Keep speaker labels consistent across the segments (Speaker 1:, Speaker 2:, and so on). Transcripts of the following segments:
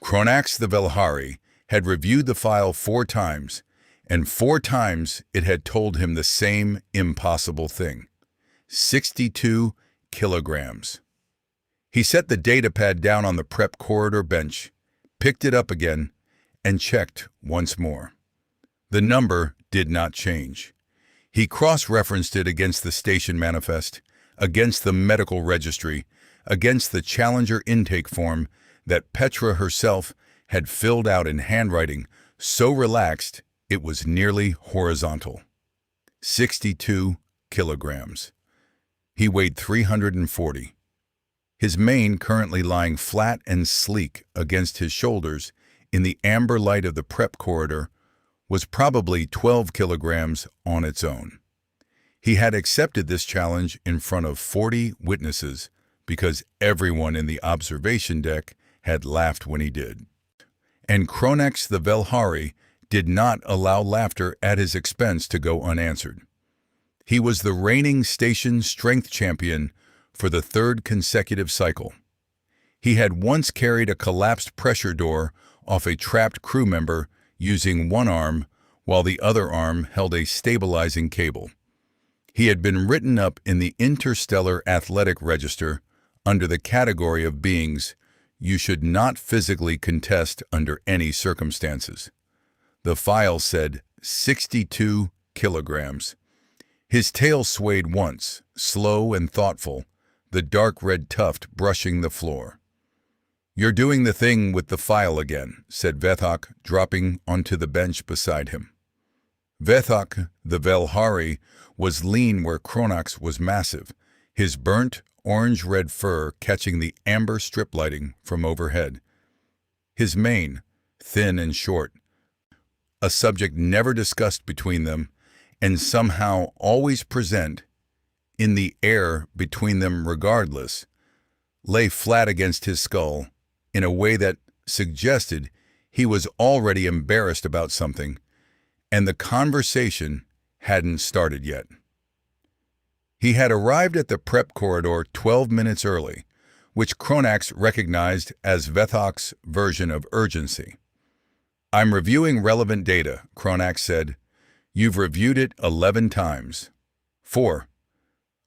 Speaker 1: Kronnax the Velhari had reviewed the file 4 times, and 4 times it had told him the same impossible thing. 62 kilograms. He set the datapad down on the prep corridor bench, picked it up again, and checked once more. The number did not change. He cross-referenced it against the station manifest, against the medical registry, against the Challenger intake form that Petra herself had filled out in handwriting so relaxed it was nearly horizontal. 62 kilograms. He weighed 340. His mane currently lying flat and sleek against his shoulders in the amber light of the prep corridor was probably 12 kilograms on its own. He had accepted this challenge in front of 40 witnesses because everyone in the observation deck had laughed when he did. And Kronnax the Velhari did not allow laughter at his expense to go unanswered. He was the reigning station strength champion for the 3rd consecutive cycle. He had once carried a collapsed pressure door off a trapped crew member using one arm while the other arm held a stabilizing cable. He had been written up in the Interstellar Athletic Register under the category of beings you should not physically contest under any circumstances. The file said 62 kilograms. His tail swayed once, slow and thoughtful, the dark red tuft brushing the floor. "You're doing the thing with the file again," said Vethok, dropping onto the bench beside him. Vethok the Velhari was lean where Kronnax was massive, his burnt, orange-red fur catching the amber strip lighting from overhead. His mane, thin and short, a subject never discussed between them, and somehow always present in the air between them regardless, lay flat against his skull in a way that suggested he was already embarrassed about something, and the conversation hadn't started yet. He had arrived at the prep corridor 12 minutes early, which Kronnax recognized as Vethok's version of urgency. "I'm reviewing relevant data," Kronnax said. "You've reviewed it 11 times. 4.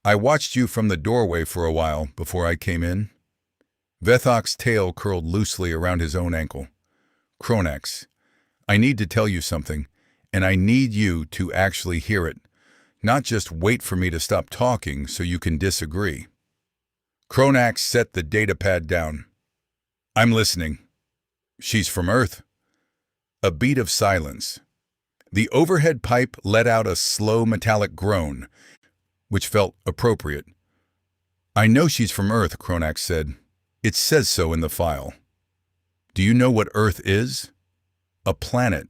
Speaker 1: I watched you from the doorway for a while before I came in." Vethok's tail curled loosely around his own ankle. "Kronnax, I need to tell you something, and I need you to actually hear it, not just wait for me to stop talking so you can disagree." Kronnax set the datapad down. "I'm listening." "She's from Earth." A beat of silence. The overhead pipe let out a slow metallic groan, which felt appropriate. "I know she's from Earth," Kronnax said. "It says so in the file." "Do you know what Earth is?" "A planet,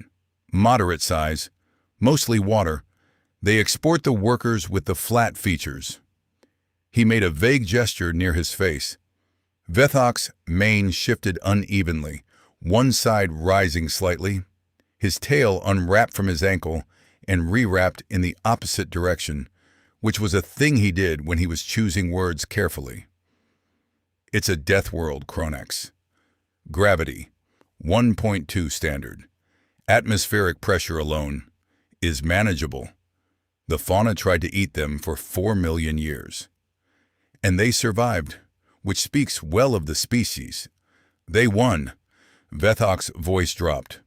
Speaker 1: moderate size, mostly water. They export the workers with the flat features." He made a vague gesture near his face. Vethok's mane shifted unevenly, one side rising slightly. His tail unwrapped from his ankle and rewrapped in the opposite direction, which was a thing he did when he was choosing words carefully. "It's a Deathworld, Kronnax. Gravity, 1.2 standard. Atmospheric pressure alone is manageable. The fauna tried to eat them for 4 million years. And they survived, which speaks well of the species. They won." Vethok's voice dropped.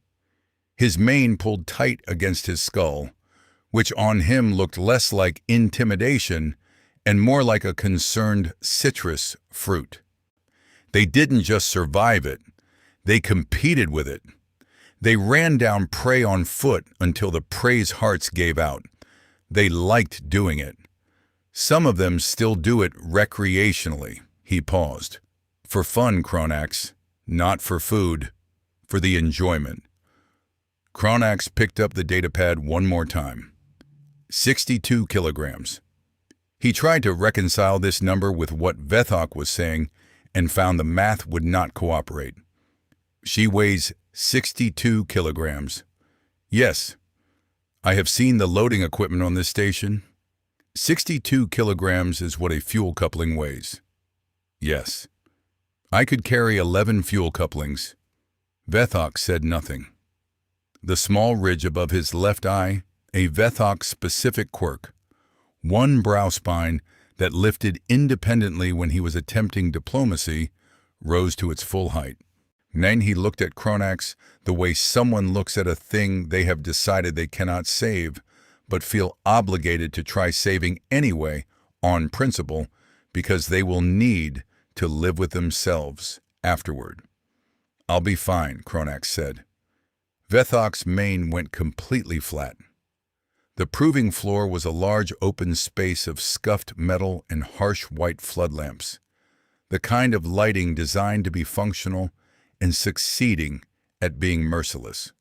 Speaker 1: His mane pulled tight against his skull, which on him looked less like intimidation and more like a concerned citrus fruit. They didn't just survive it, they competed with it. They ran down prey on foot until the prey's hearts gave out. They liked doing it. Some of them still do it recreationally. He paused. "For fun, Kronnax, not for food, for the enjoyment." Kronnax picked up the datapad one more time. 62 kilograms. He tried to reconcile this number with what Vethok was saying and found the math would not cooperate. "She weighs 62 kilograms. Yes, I have seen the loading equipment on this station. 62 kilograms is what a fuel coupling weighs. Yes, I could carry 11 fuel couplings. Vethok said nothing. The small ridge above his left eye, a Vethok-specific quirk. One brow spine that lifted independently when he was attempting diplomacy, rose to its full height. Then he looked at Kronnax the way someone looks at a thing they have decided they cannot save, but feel obligated to try saving anyway, on principle, because they will need to live with themselves afterward. "I'll be fine," Kronnax said. Vethok's mane went completely flat. The proving floor was a large open space of scuffed metal and harsh white flood lamps, the kind of lighting designed to be functional and succeeding at being merciless.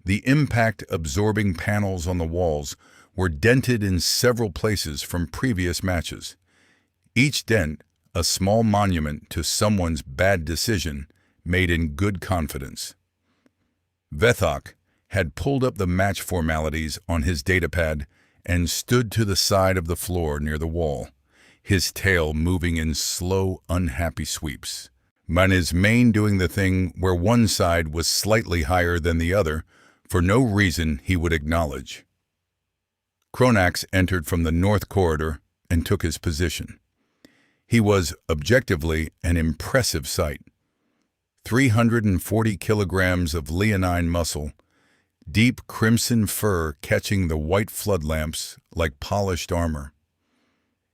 Speaker 1: The impact-absorbing panels on the walls were dented in several places from previous matches, each dent a small monument to someone's bad decision made in good confidence. Vethok had pulled up the match formalities on his datapad and stood to the side of the floor near the wall, his tail moving in slow, unhappy sweeps, but his mane doing the thing where one side was slightly higher than the other for no reason he would acknowledge. Kronnax entered from the north corridor and took his position. He was, objectively, an impressive sight. 340 kilograms of leonine muscle, deep crimson fur catching the white flood lamps like polished armor.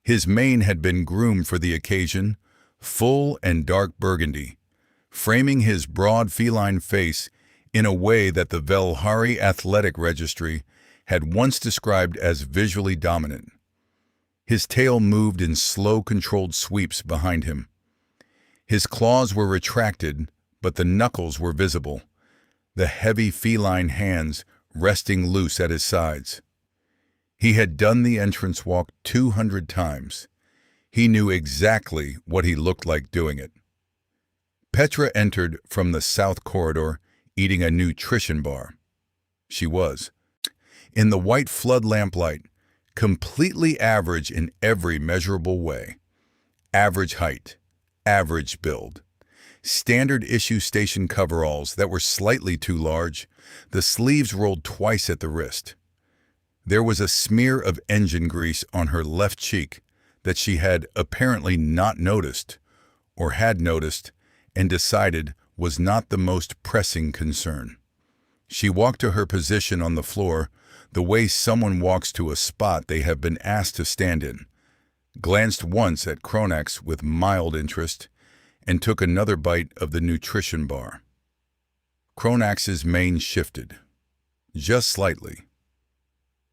Speaker 1: His mane had been groomed for the occasion, full and dark burgundy, framing his broad feline face in a way that the Velhari Athletic Registry had once described as visually dominant. His tail moved in slow, controlled sweeps behind him. His claws were retracted, but the knuckles were visible, the heavy feline hands resting loose at his sides. He had done the entrance walk 200 times. He knew exactly what he looked like doing it. Petra entered from the south corridor, eating a nutrition bar. She was, in the white flood lamplight, completely average in every measurable way. Average height, average build. Standard issue station coveralls that were slightly too large, the sleeves rolled twice at the wrist. There was a smear of engine grease on her left cheek that she had apparently not noticed, or had noticed and decided was not the most pressing concern. She walked to her position on the floor the way someone walks to a spot they have been asked to stand in, glanced once at Kronnax with mild interest, and took another bite of the nutrition bar. Kronnax's mane shifted, just slightly.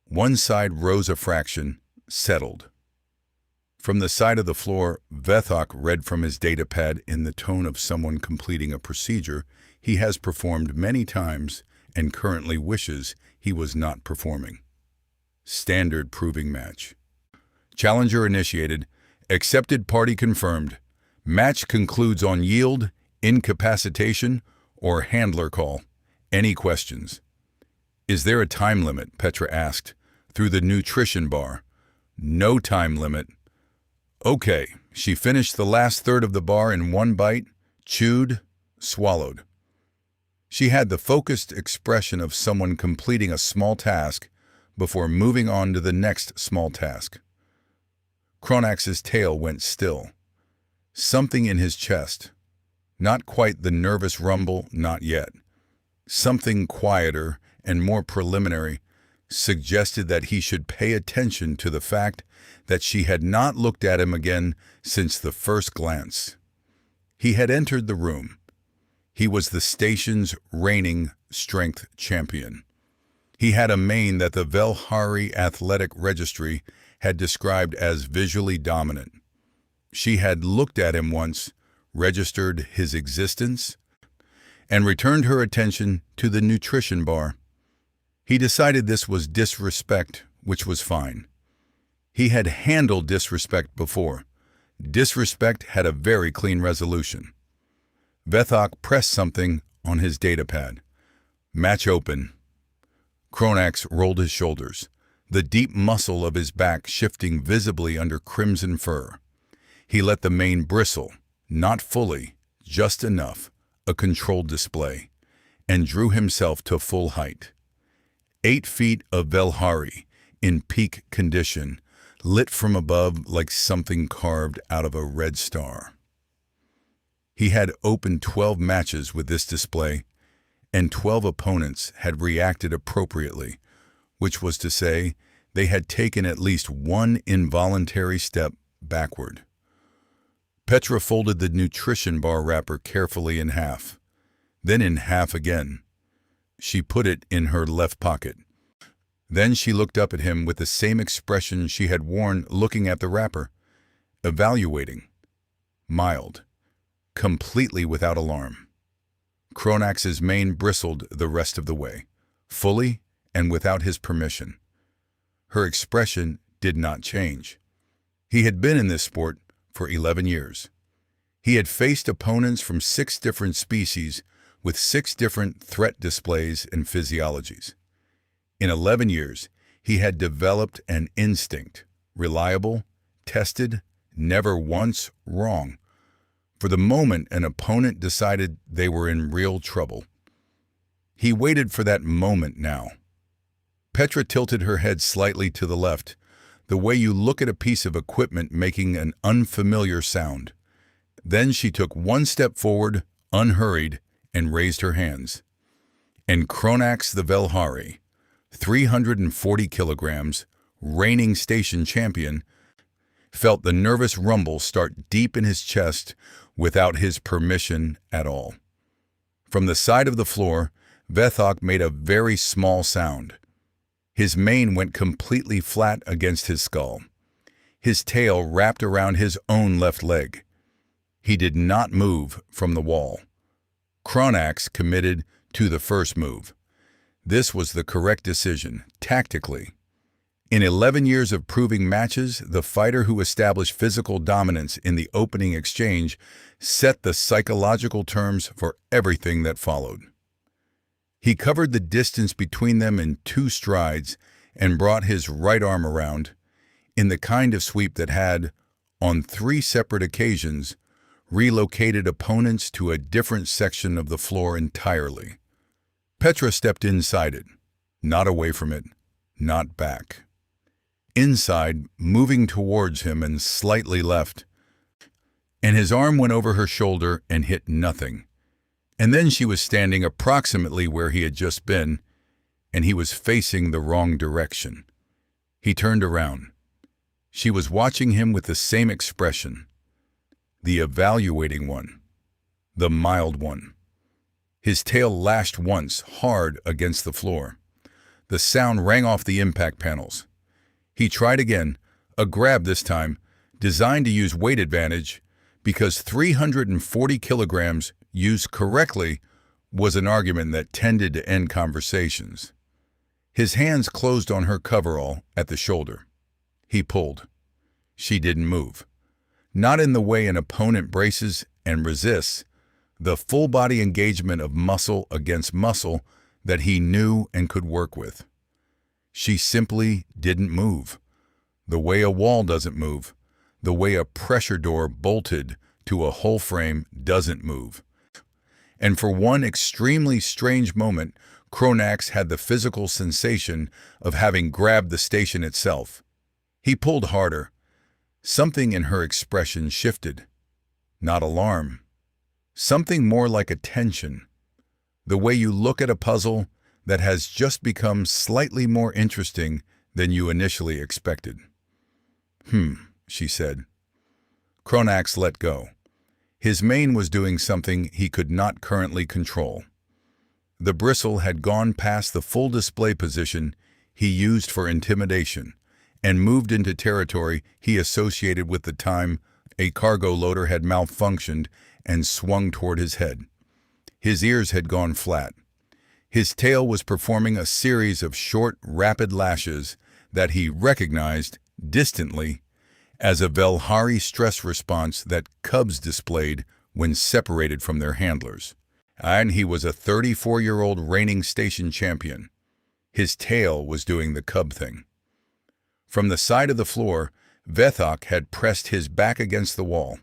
Speaker 1: One side rose a fraction, settled. From the side of the floor, Vethok read from his datapad in the tone of someone completing a procedure he has performed many times and currently wishes he was not performing. Standard proving match. Challenger initiated. Accepted party confirmed. Match concludes on yield, incapacitation, or handler call. Any questions? "Is there a time limit?" Petra asked, through the nutrition bar. "No time limit." "Okay." She finished the last third of the bar in one bite, chewed, swallowed. She had the focused expression of someone completing a small task before moving on to the next small task. Kronnax's tail went still. Something in his chest. Not quite the nervous rumble, not yet. Something quieter and more preliminary suggested that he should pay attention to the fact that she had not looked at him again since the first glance. He had entered the room. He was the station's reigning strength champion. He had a mane that the Velhari Athletic Registry had described as visually dominant. She had looked at him once, registered his existence, and returned her attention to the nutrition bar. He decided this was disrespect, which was fine. He had handled disrespect before. Disrespect had a very clean resolution. Vethok pressed something on his datapad. Match open. Kronnax rolled his shoulders, the deep muscle of his back shifting visibly under crimson fur. He let the mane bristle, not fully, just enough, a controlled display. and drew himself to full height. 8 feet of Velhari, in peak condition, lit from above like something carved out of a red star. He had opened 12 matches with this display, and 12 opponents had reacted appropriately, which was to say, they had taken at least one involuntary step backward. Petra folded the nutrition bar wrapper carefully in half, then in half again. She put it in her left pocket. Then she looked up at him with the same expression she had worn looking at the wrapper, evaluating, mild, completely without alarm. Kronnax's mane bristled the rest of the way, fully and without his permission. Her expression did not change. He had been in this sport for 11 years. He had faced opponents from 6 different species with 6 different threat displays and physiologies. In 11 years, he had developed an instinct, reliable, tested, never once wrong, for the moment an opponent decided they were in real trouble. He waited for that moment now. Petra tilted her head slightly to the left, the way you look at a piece of equipment making an unfamiliar sound. Then she took one step forward, unhurried, and raised her hands. And Kronnax the Velhari, 340 kilograms, reigning station champion, felt the nervous rumble start deep in his chest without his permission at all. From the side of the floor, Vethok made a very small sound. His mane went completely flat against his skull. His tail wrapped around his own left leg. He did not move from the wall. Kronnax committed to the first move. This was the correct decision, tactically. In 11 years of proving matches, the fighter who established physical dominance in the opening exchange set the psychological terms for everything that followed. He covered the distance between them in 2 strides and brought his right arm around, in the kind of sweep that had, on 3 separate occasions, relocated opponents to a different section of the floor entirely. Petra stepped inside it, not away from it, not back. Inside, moving towards him and slightly left, and his arm went over her shoulder and hit nothing. And then she was standing approximately where he had just been, and he was facing the wrong direction. He turned around. She was watching him with the same expression, the evaluating one, the mild one. His tail lashed once, hard against the floor. The sound rang off the impact panels. He tried again, a grab this time, designed to use weight advantage, because 340 kilograms used correctly was an argument that tended to end conversations. His hands closed on her coverall at the shoulder. He pulled. She didn't move. Not in the way an opponent braces and resists, the full-body engagement of muscle against muscle that he knew and could work with. She simply didn't move. The way a wall doesn't move, the way a pressure door bolted to a whole frame doesn't move. And for one extremely strange moment, Kronnax had the physical sensation of having grabbed the station itself. He pulled harder. Something in her expression shifted. Not alarm. Something more like attention. The way you look at a puzzle that has just become slightly more interesting than you initially expected. She said. Kronnax let go. His mane was doing something he could not currently control. The bristle had gone past the full display position he used for intimidation and moved into territory he associated with the time a cargo loader had malfunctioned and swung toward his head. His ears had gone flat. His tail was performing a series of short, rapid lashes that he recognized, distantly, as a Velhari stress response that cubs displayed when separated from their handlers. And he was a 34-year-old reigning station champion. His tail was doing the cub thing. From the side of the floor, Vethok had pressed his back against the wall.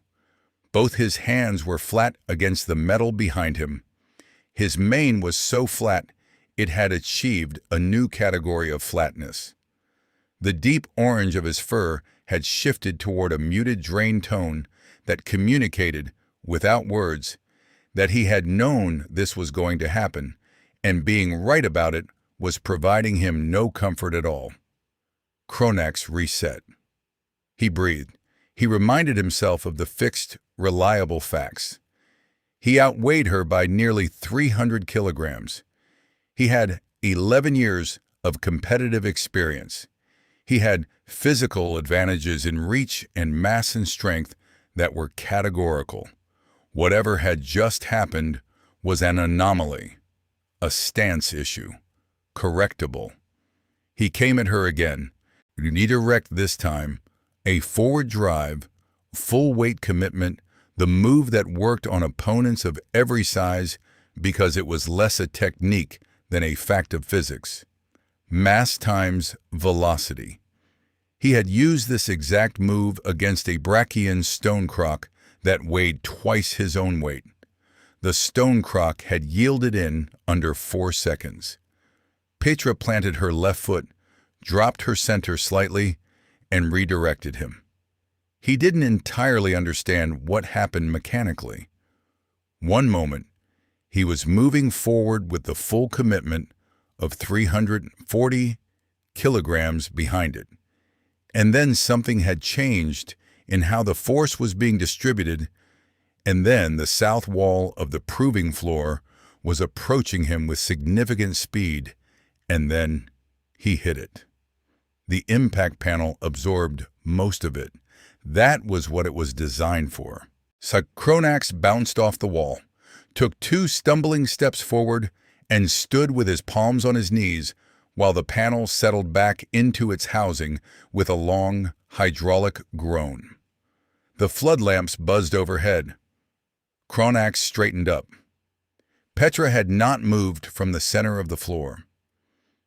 Speaker 1: Both his hands were flat against the metal behind him. His mane was so flat, it had achieved a new category of flatness. The deep orange of his fur had shifted toward a muted drain tone that communicated, without words, that he had known this was going to happen, and being right about it was providing him no comfort at all. Kronnax reset. He breathed. He reminded himself of the fixed, reliable facts. He outweighed her by nearly 300 kilograms. He had 11 years of competitive experience. He had physical advantages in reach and mass and strength that were categorical. Whatever had just happened was an anomaly, a stance issue, correctable. He came at her again, redirect this time, a forward drive, full weight commitment, the move that worked on opponents of every size because it was less a technique than a fact of physics. Mass times velocity. He had used this exact move against a Brachian stone croc that weighed twice his own weight. The stone croc had yielded in under 4 seconds. Petra planted her left foot, dropped her center slightly, and redirected him. He didn't entirely understand what happened mechanically. One moment, he was moving forward with the full commitment of 340 kilograms behind it. And then something had changed in how the force was being distributed, and then the south wall of the proving floor was approaching him with significant speed, and then he hit it. The impact panel absorbed most of it. That was what it was designed for. So Kronnax bounced off the wall, took 2 stumbling steps forward, and stood with his palms on his knees while the panel settled back into its housing with a long, hydraulic groan. The flood lamps buzzed overhead. Kronnax straightened up. Petra had not moved from the center of the floor.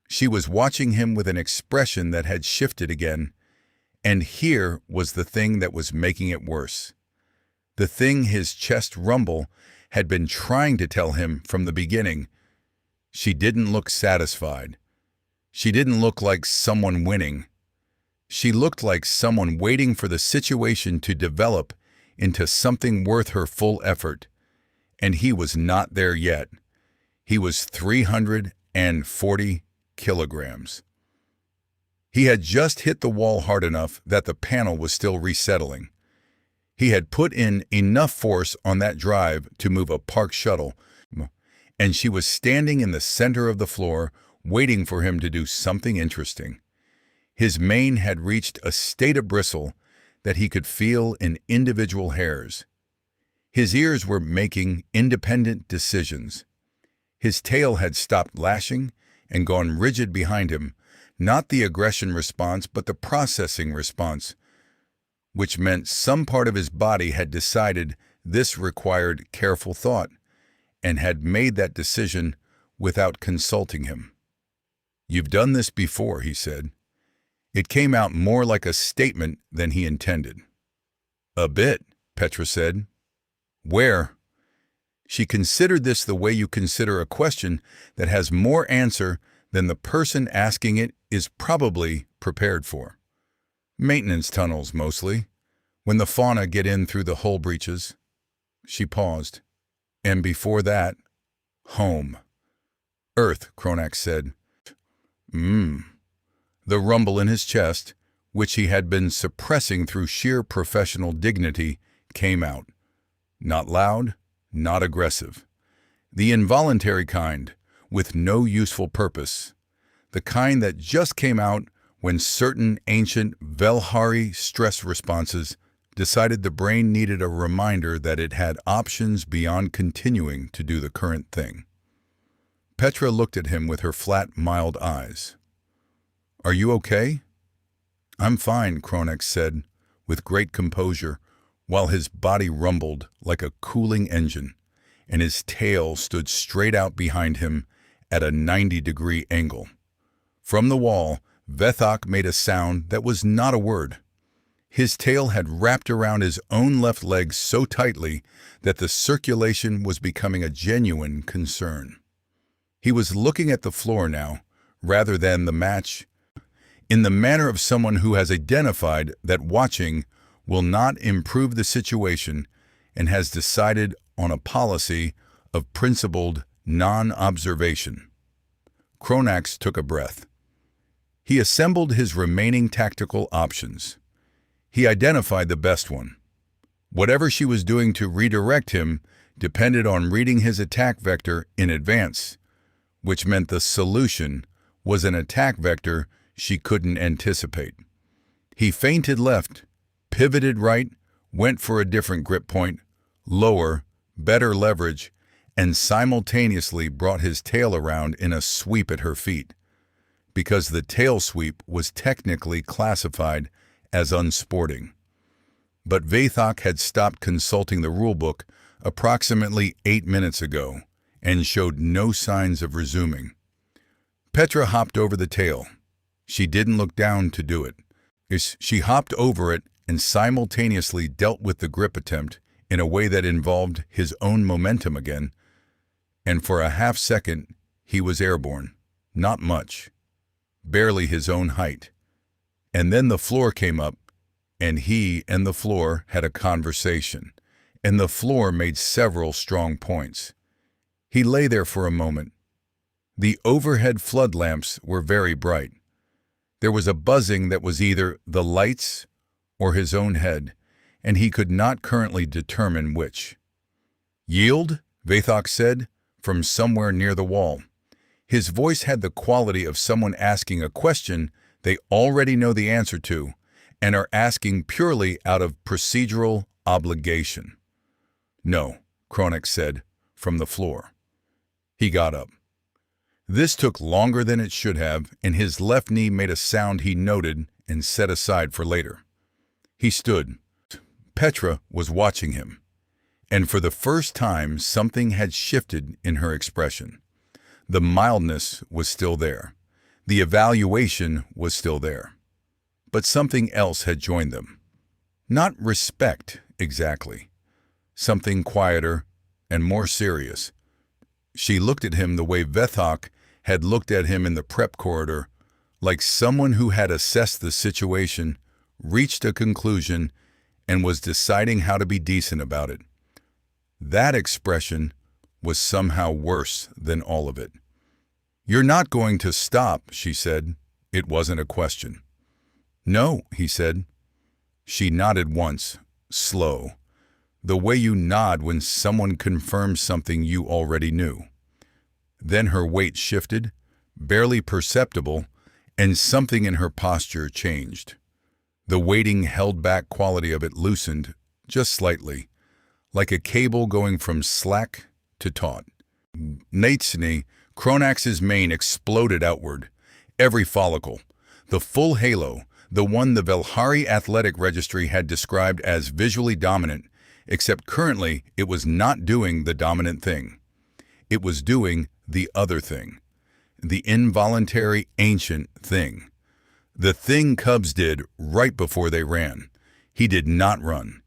Speaker 1: She was watching him with an expression that had shifted again, and here was the thing that was making it worse. The thing his chest rumble had been trying to tell him from the beginning. She didn't look satisfied. She didn't look like someone winning. She looked like someone waiting for the situation to develop into something worth her full effort, and he was not there yet. He was 340 kilograms. He had just hit the wall hard enough that the panel was still resettling. He had put in enough force on that drive to move a park shuttle, and she was standing in the center of the floor, waiting for him to do something interesting. His mane had reached a state of bristle that he could feel in individual hairs. His ears were making independent decisions. His tail had stopped lashing and gone rigid behind him, not the aggression response, but the processing response, which meant some part of his body had decided this required careful thought and had made that decision without consulting him. "You've done this before," he said. It came out more like a statement than he intended. "A bit," Petra said. "Where?" She considered this the way you consider a question that has more answer than the person asking it is probably prepared for. "Maintenance tunnels, mostly, when the fauna get in through the hull breaches." She paused. "And before that, home." "Earth," Kronnax said. The rumble in his chest, which he had been suppressing through sheer professional dignity, came out. Not loud, not aggressive. The involuntary kind, with no useful purpose. The kind that just came out when certain ancient Velhari stress responses decided the brain needed a reminder that it had options beyond continuing to do the current thing. Petra looked at him with her flat, mild eyes. "Are you okay?" "I'm fine," Kronnax said, with great composure, while his body rumbled like a cooling engine, and his tail stood straight out behind him at a 90-degree angle. From the wall, Vethok made a sound that was not a word. His tail had wrapped around his own left leg so tightly that the circulation was becoming a genuine concern. He was looking at the floor now, rather than the match, in the manner of someone who has identified that watching will not improve the situation and has decided on a policy of principled non-observation. Kronnax took a breath. He assembled his remaining tactical options. He identified the best one. Whatever she was doing to redirect him depended on reading his attack vector in advance, which meant the solution was an attack vector she couldn't anticipate. He feinted left, pivoted right, went for a different grip point, lower, better leverage, and simultaneously brought his tail around in a sweep at her feet, because the tail sweep was technically classified as unsporting. But Vethok had stopped consulting the rulebook approximately 8 minutes ago and showed no signs of resuming. Petra hopped over the tail. She didn't look down to do it. She hopped over it and simultaneously dealt with the grip attempt in a way that involved his own momentum again, and for a half second he was airborne. Not much. Barely his own height. And then the floor came up, and he and the floor had a conversation, and the floor made several strong points. He lay there for a moment. The overhead flood lamps were very bright. There was a buzzing that was either the lights or his own head, and he could not currently determine which. "Yield?" Vethok said, from somewhere near the wall. His voice had the quality of someone asking a question they already know the answer to and are asking purely out of procedural obligation. "No," Kronnax said, from the floor. He got up. This took longer than it should have, and his left knee made a sound he noted and set aside for later. He stood. Petra was watching him, and for the first time something had shifted in her expression. The mildness was still there. The evaluation was still there. But something else had joined them. Not respect, exactly. Something quieter and more serious. She looked at him the way Vethok had looked at him in the prep corridor, like someone who had assessed the situation, reached a conclusion, and was deciding how to be decent about it. That expression was somehow worse than all of it. "You're not going to stop," she said. It wasn't a question. "No," he said. She nodded once, slow, the way you nod when someone confirms something you already knew. Then her weight shifted, barely perceptible, and something in her posture changed. The waiting held-back quality of it loosened, just slightly, like a cable going from slack to taut. Natsni, Kronnax's mane exploded outward. Every follicle, the full halo, the one the Velhari Athletic Registry had described as visually dominant, except currently it was not doing the dominant thing. It was doing the other thing. The involuntary, ancient thing. The thing cubs did right before they ran. He did not run.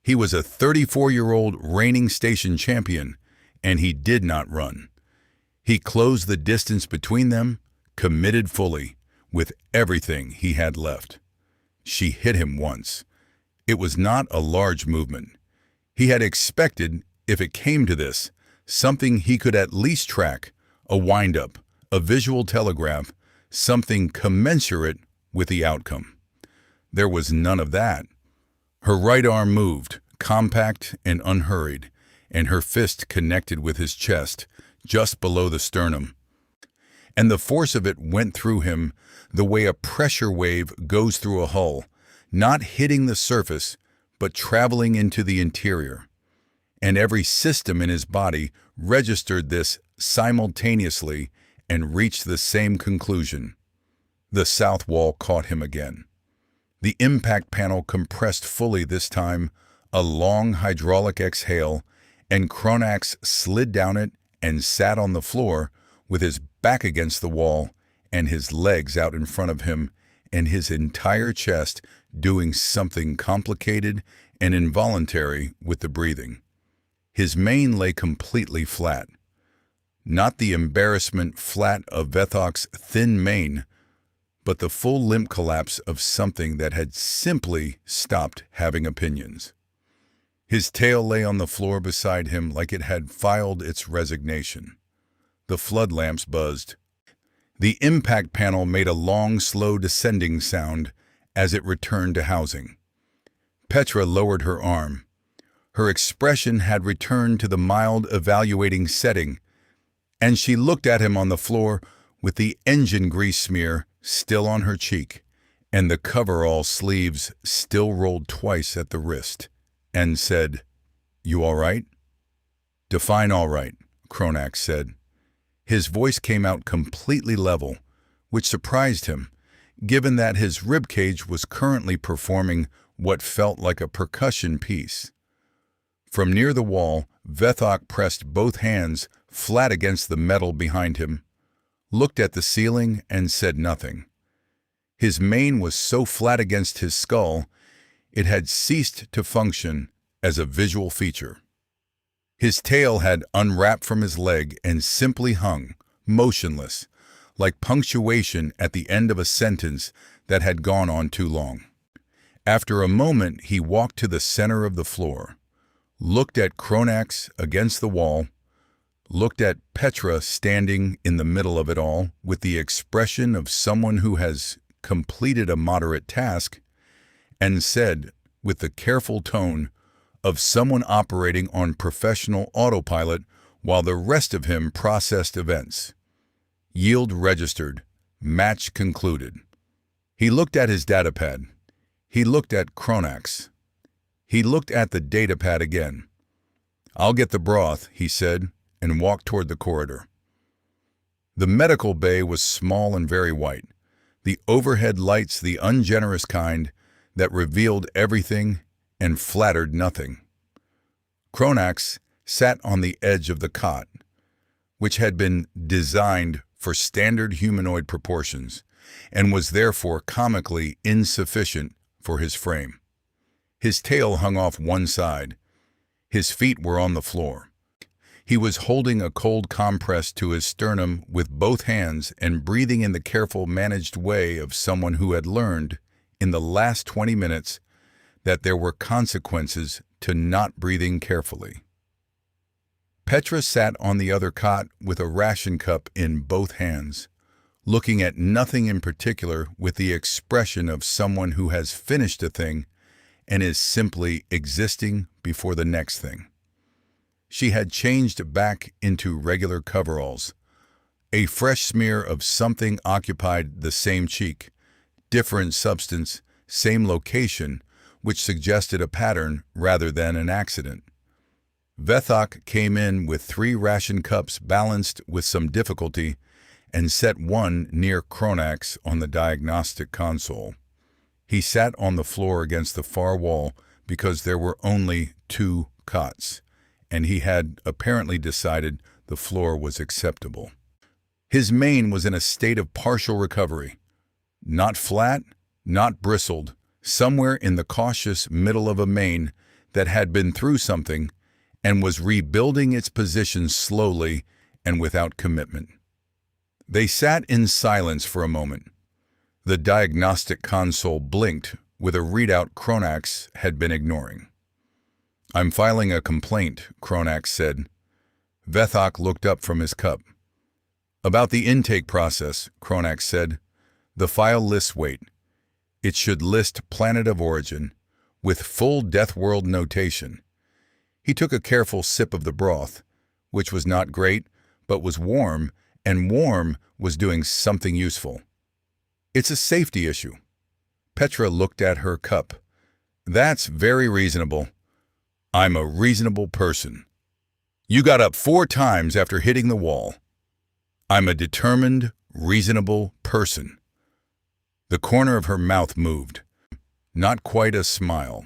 Speaker 1: He was a 34-year-old reigning station champion, and he did not run. He closed the distance between them, committed fully, with everything he had left. She hit him once. It was not a large movement. He had expected, if it came to this, something he could at least track, a wind-up, a visual telegraph, something commensurate with the outcome. There was none of that. Her right arm moved, compact and unhurried, and her fist connected with his chest, just below the sternum. And the force of it went through him the way a pressure wave goes through a hull, not hitting the surface, but traveling into the interior. And every system in his body registered this simultaneously and reached the same conclusion. The south wall caught him again. The impact panel compressed fully this time, a long hydraulic exhale, and Kronnax slid down it and sat on the floor with his back against the wall and his legs out in front of him and his entire chest doing something complicated and involuntary with the breathing. His mane lay completely flat. Not the embarrassment flat of Vethok's thin mane, but the full limp collapse of something that had simply stopped having opinions. His tail lay on the floor beside him like it had filed its resignation. The flood lamps buzzed. The impact panel made a long, slow descending sound as it returned to housing. Petra lowered her arm. Her expression had returned to the mild, evaluating setting, and she looked at him on the floor with the engine grease smear still on her cheek and the coverall sleeves still rolled twice at the wrist, and said, "You all right?" "Define all right," Kronnax said. His voice came out completely level, which surprised him, given that his ribcage was currently performing what felt like a percussion piece. From near the wall, Vethok pressed both hands flat against the metal behind him, looked at the ceiling, and said nothing. His mane was so flat against his skull, it had ceased to function as a visual feature. His tail had unwrapped from his leg and simply hung, motionless, like punctuation at the end of a sentence that had gone on too long. After a moment, he walked to the center of the floor, looked at Kronnax against the wall, looked at Petra standing in the middle of it all with the expression of someone who has completed a moderate task, and said, with the careful tone of someone operating on professional autopilot while the rest of him processed events, "Yield registered. Match concluded." He looked at his datapad. He looked at Kronnax. He looked at the datapad again. "I'll get the broth," he said, and walked toward the corridor. The medical bay was small and very white, the overhead lights the ungenerous kind that revealed everything and flattered nothing. Kronnax sat on the edge of the cot, which had been designed for standard humanoid proportions and was therefore comically insufficient for his frame. His tail hung off one side. His feet were on the floor. He was holding a cold compress to his sternum with both hands and breathing in the careful, managed way of someone who had learned, in the last 20 minutes, that there were consequences to not breathing carefully. Petra sat on the other cot with a ration cup in both hands, looking at nothing in particular with the expression of someone who has finished a thing and is simply existing before the next thing. She had changed back into regular coveralls. A fresh smear of something occupied the same cheek, different substance, same location, which suggested a pattern rather than an accident. Vethok came in with 3 ration cups balanced with some difficulty and set one near Kronnax on the diagnostic console. He sat on the floor against the far wall because there were only 2 cots, and he had apparently decided the floor was acceptable. His mane was in a state of partial recovery. Not flat, not bristled, somewhere in the cautious middle of a mane that had been through something and was rebuilding its position slowly and without commitment. They sat in silence for a moment. The diagnostic console blinked with a readout Kronnax had been ignoring. "I'm filing a complaint," Kronnax said. Vethok looked up from his cup. "About the intake process," Kronnax said. "The file lists weight. It should list planet of origin, with full Deathworld notation." He took a careful sip of the broth, which was not great, but was warm, and warm was doing something useful. "It's a safety issue." Petra looked at her cup. "That's very reasonable. I'm a reasonable person. You got up 4 times after hitting the wall. I'm a determined, reasonable person." The corner of her mouth moved. Not quite a smile.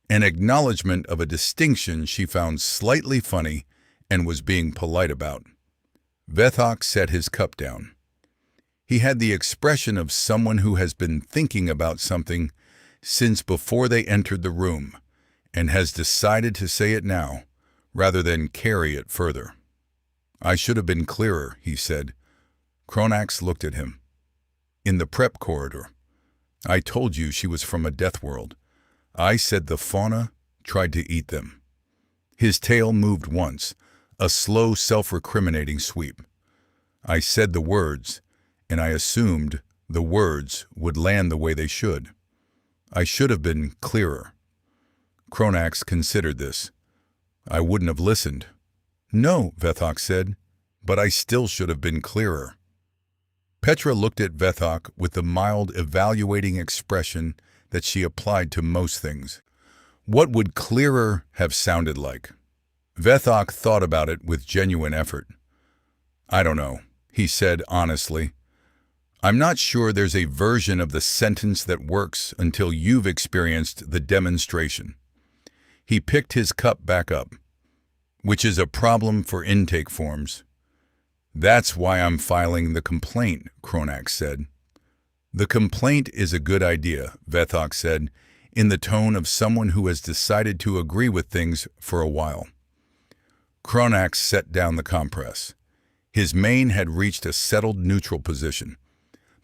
Speaker 1: An acknowledgement of a distinction she found slightly funny and was being polite about. Vethok set his cup down. He had the expression of someone who has been thinking about something since before they entered the room and has decided to say it now rather than carry it further. "I should have been clearer," he said. Kronnax looked at him. "In the prep corridor. I told you she was from a Deathworld. I said the fauna tried to eat them." His tail moved once, a slow, self-recriminating sweep. "I said the words, and I assumed the words would land the way they should. I should have been clearer." Kronnax considered this. "I wouldn't have listened." "No," Vethok said, "but I still should have been clearer." Petra looked at Vethok with the mild, evaluating expression that she applied to most things. What would clearer have sounded like? Vethok thought about it with genuine effort. "I don't know," he said honestly. "I'm not sure there's a version of the sentence that works until you've experienced the demonstration." He picked his cup back up. "Which is a problem for intake forms." "That's why I'm filing the complaint," Kronnax said. "The complaint is a good idea," Vethok said, in the tone of someone who has decided to agree with things for a while. Kronnax set down the compress. His mane had reached a settled neutral position,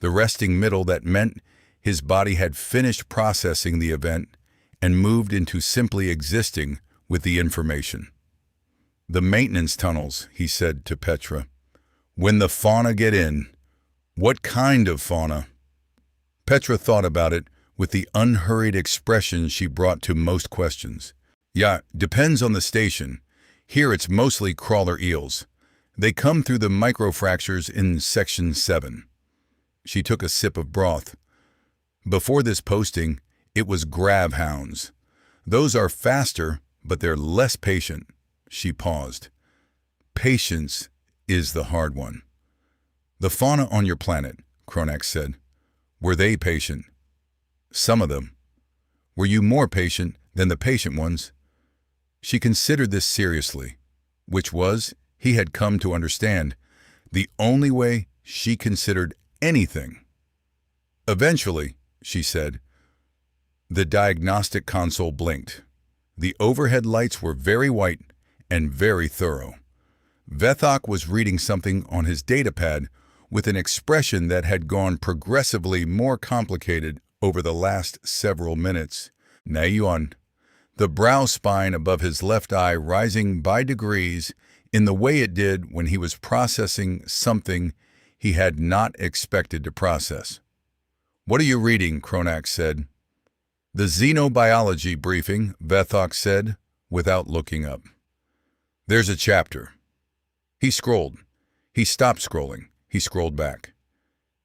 Speaker 1: the resting middle that meant his body had finished processing the event and moved into simply existing with the information. "The maintenance tunnels," he said to Petra. "When the fauna get in." "What kind of fauna?" Petra thought about it with the unhurried expression she brought to most questions. "Yeah, depends on the station. Here it's mostly crawler eels. They come through the microfractures in Section 7. She took a sip of broth. "Before this posting, it was gravhounds. Those are faster, but they're less patient." She paused. "Patience is the hard one." "The fauna on your planet," Kronnax said. "Were they patient?" "Some of them." "Were you more patient than the patient ones?" She considered this seriously, which was, he had come to understand, the only way she considered anything. "Eventually," she said. The diagnostic console blinked. The overhead lights were very white and very thorough. Vethok was reading something on his datapad with an expression that had gone progressively more complicated over the last several minutes. Nayuan, the brow spine above his left eye rising by degrees in the way it did when he was processing something he had not expected to process. "What are you reading?" Kronnax said. "The xenobiology briefing," Vethok said, without looking up. "There's a chapter." He scrolled. He stopped scrolling. He scrolled back.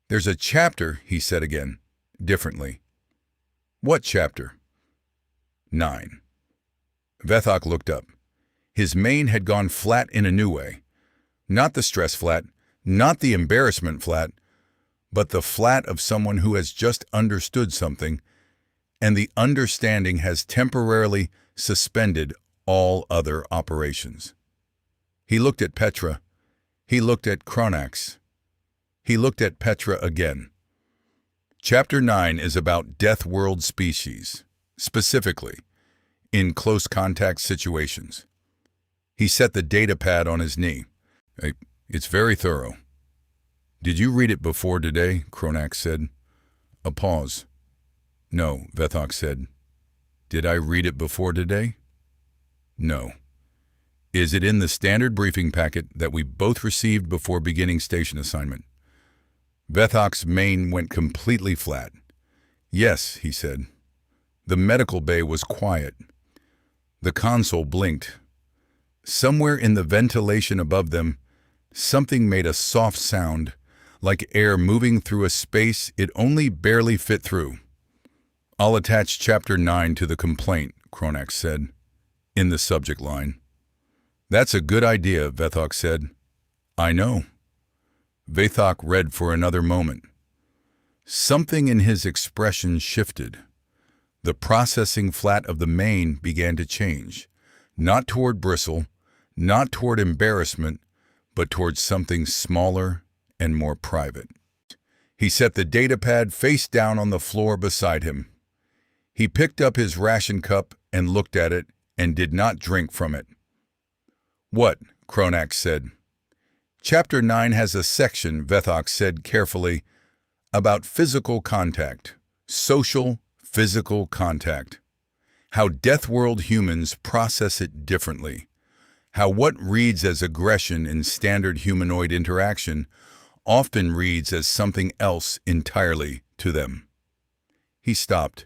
Speaker 1: "There's a chapter," he said again, differently. "What chapter?" 9. Vethok looked up. His mane had gone flat in a new way. Not the stress flat, not the embarrassment flat, but the flat of someone who has just understood something, and the understanding has temporarily suspended all other operations. He looked at Petra. He looked at Kronnax. He looked at Petra again. Chapter 9 is about Deathworld species, specifically, in close contact situations. He set the datapad on his knee. "It's very thorough." "Did you read it before today?" Kronnax said. A pause. "No," Vethok said. "Did I read it before today?" "No." "Is it in the standard briefing packet that we both received before beginning station assignment?" Vethok's mane went completely flat. "Yes," he said. The medical bay was quiet. The console blinked. Somewhere in the ventilation above them, something made a soft sound, like air moving through a space it only barely fit through. "I'll attach Chapter 9 to the complaint," Kronnax said, in the subject line. "That's a good idea," Vethok said. "I know." Vethok read for another moment. Something in his expression shifted. The processing flat of the mane began to change, not toward bristle, not toward embarrassment, but toward something smaller and more private. He set the datapad face down on the floor beside him. He picked up his ration cup and looked at it and did not drink from it. "What?" Kronnax said. "Chapter 9 has a section," Vethok said carefully, "about physical contact. Social, physical contact. How Deathworld humans process it differently. How what reads as aggression in standard humanoid interaction often reads as something else entirely to them." He stopped.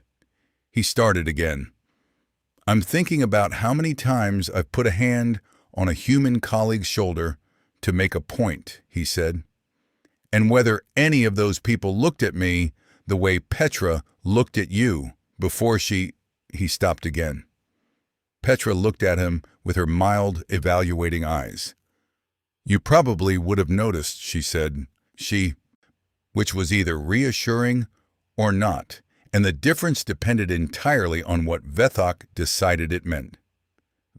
Speaker 1: He started again. "I'm thinking about how many times I've put a hand on a human colleague's shoulder to make a point," he said, "and whether any of those people looked at me the way Petra looked at you before she—" He stopped again. Petra looked at him with her mild, evaluating eyes. "You probably would have noticed," she said. Which was either reassuring or not, and the difference depended entirely on what Vethok decided it meant.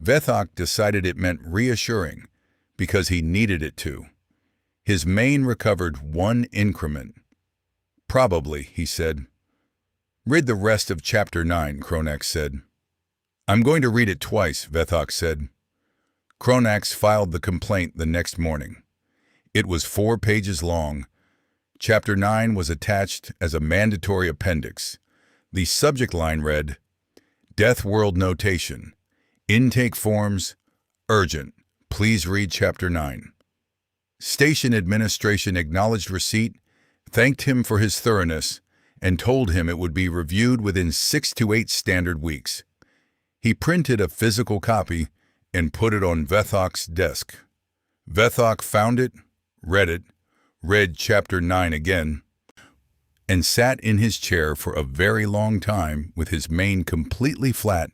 Speaker 1: Vethok decided it meant reassuring because he needed it to. His main recovered one increment. "Probably," he said. "Read the rest of Chapter 9, Kronnax said. "I'm going to read it twice," Vethok said. Kronnax filed the complaint the next morning. It was 4 pages long. Chapter 9 was attached as a mandatory appendix. The subject line read, "Deathworld Notation. Intake forms. Urgent. Please read Chapter 9. Station administration acknowledged receipt, thanked him for his thoroughness, and told him it would be reviewed within 6 to 8 standard weeks. He printed a physical copy and put it on Vethok's desk. Vethok found it, read Chapter 9 again, and sat in his chair for a very long time with his mane completely flat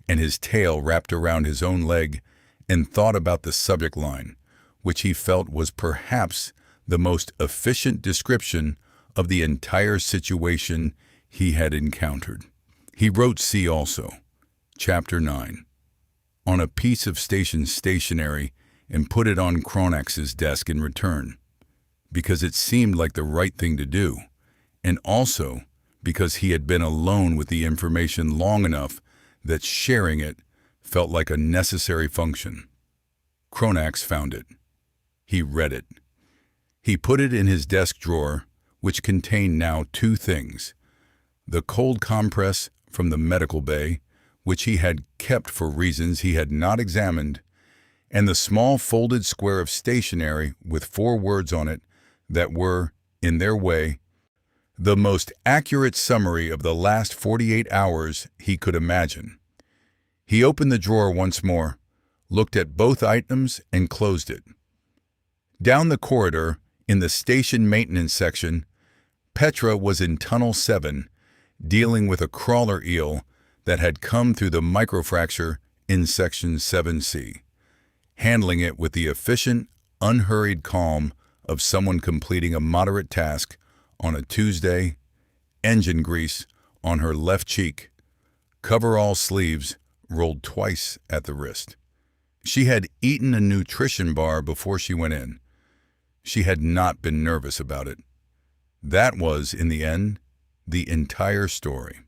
Speaker 1: and his tail wrapped around his own leg, and thought about the subject line, which he felt was perhaps the most efficient description of the entire situation he had encountered. He wrote "See also," Chapter 9, on a piece of station stationery and put it on Kronnax's desk in return, because it seemed like the right thing to do, and also because he had been alone with the information long enough that sharing it felt like a necessary function. Kronnax found it. He read it. He put it in his desk drawer, which contained now 2 things: the cold compress from the medical bay, which he had kept for reasons he had not examined, and the small folded square of stationery with 4 words on it that were, in their way, the most accurate summary of the last 48 hours he could imagine. He opened the drawer once more, looked at both items, and closed it. Down the corridor, in the station maintenance section, Petra was in Tunnel 7, dealing with a crawler eel that had come through the microfracture in Section 7C, handling it with the efficient, unhurried calm of someone completing a moderate task on a Tuesday, engine grease on her left cheek, coverall sleeves rolled twice at the wrist. She had eaten a nutrition bar before she went in. She had not been nervous about it. That was, in the end, the entire story.